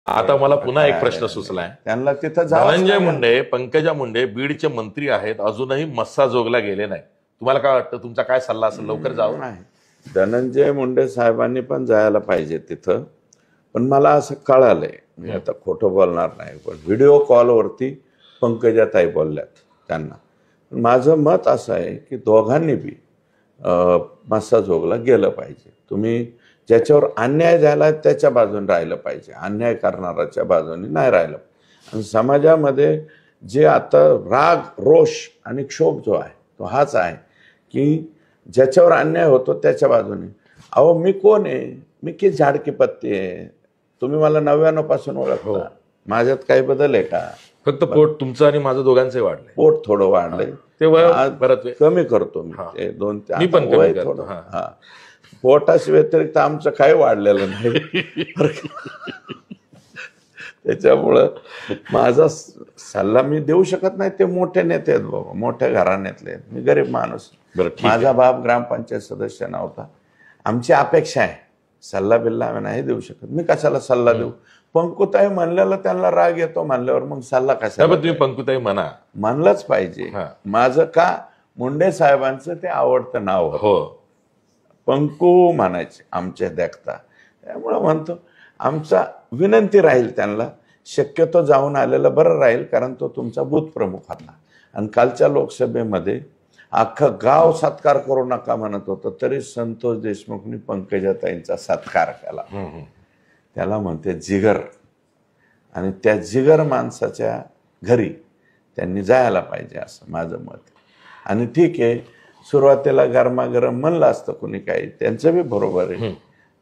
आता मला पुन्हा एक प्रश्न सुचलाय. त्यांना तिथं जावंच धनंजय लागेल. मुंडे, पंकजा मुंडे बीडचे मंत्री आहेत, अजूनही मस्साजोगला गेले नाही. तुम्हाला काय वाटतं, तुमचा काय सल्ला असेल? लवकर जावं. नाही, धनंजय मुंडे साहेबांनी पण जायला पाहिजे तिथं. पण मला असं कळालंय, मी आता खोटं बोलणार नाही, पण व्हिडिओ कॉलवरती पंकजाताई बोलल्यात त्यांना. माझं मत असं आहे की दोघांनी बी मस्साजोगला गेलं पाहिजे. तुम्ही ज्याच्यावर अन्याय झाला त्याच्या बाजूने राहिलं पाहिजे, अन्याय करणाऱ्याच्या बाजूने नाही राहिलं. आणि समाजामध्ये जे आता राग, रोष आणि क्षोभ जो आहे तो हाच आहे की ज्याच्यावर अन्याय होतो त्याच्या बाजूने. अहो मी कोण आहे? मी की झाडकी पत्ती आहे? तुम्ही मला 99 पासून ओळखता, माझ्यात काही बदल आहे का? फक्त पोट तुमचं आणि माझं दोघांचंही वाढलंय. पोट थोडं वाढलंय, ते वय परत कमी करतो मी, ते मी पण कमी करतो. हा, पोटाशी व्यतिरिक्त आमचं काही वाढलेलं नाही. त्याच्यामुळं माझा सल्ला मी देऊ शकत नाही. ते मोठे नेते आहेत बाबा, मोठ्या घराण्यातले. मी गरीब माणूस. माझा बाप ग्रामपंचायत सदस्य नव्हता. आमची अपेक्षा आहे, सल्ला बिल्ला आम्ही नाही देऊ शकत. मी कशाला सल्ला देऊ? पंकुताई म्हणलेलं त्यांना राग येतो म्हणल्यावर मग सल्ला कशाला? तुम्ही पंकुताई म्हणा, म्हणलंच पाहिजे. माझं का मुंडे साहेबांचं ते आवडतं नाव हो, पंकू म्हणायचे आमच्या देखता. त्यामुळं म्हणतो आमचा विनंती राहील त्यांना, शक्यतो जाऊन आलेलं बरं राहील, कारण तो तुमचा बूथ प्रमुख होता. आणि कालच्या लोकसभेमध्ये अख्खं गाव सत्कार करू नका म्हणत होतं, तरी संतोष देशमुखनी पंकजाताईंचा सत्कार केला. त्याला म्हणते जिगर. आणि त्या जिगर माणसाच्या घरी त्यांनी जायला पाहिजे असं माझं मत. आणि ठीक आहे, सुरुवातीला गरमागरम म्हणलं असतं कुणी काही, त्यांचं बी बरोबर आहे.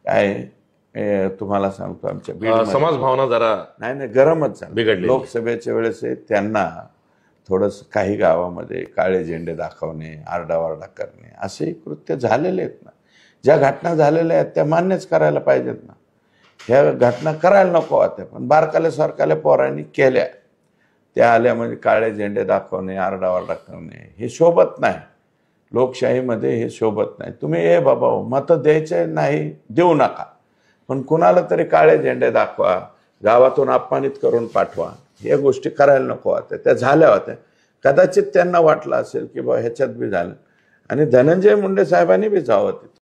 काय तुम्हाला सांगतो, आमच्या बीड समाज भावना जरा नाही गरमच झाली बिघडली. लोकसभेच्या वेळेस त्यांना थोडंसं काही गावामध्ये काळे झेंडे दाखवणे, आरडाओरडा करणे असे कृत्य झालेले आहेत ना. ज्या घटना झालेल्या आहेत त्या मान्यच करायला पाहिजेत ना. ह्या घटना करायला नको होत्या, पण बारकाल्या सारकाल्या पोरांनी केल्या. त्या आल्या म्हणजे काळे झेंडे दाखवणे, आरडाओरडा करणे, हे शोभत नाही. लोकशाहीमध्ये हे शोभत नाही. तुम्ही बाबा मतं द्यायचे नाही, देऊ नका, पण कुणाला तरी काळे झेंडे दाखवा, गावातून अपमानित करून पाठवा, या गोष्टी करायला नको होत्या. त्या झाल्या होत्या. कदाचित त्यांना वाटलं असेल की बा ह्याच्यात बी झालं. आणि धनंजय मुंडे साहेबांनी बी जावं तिथं.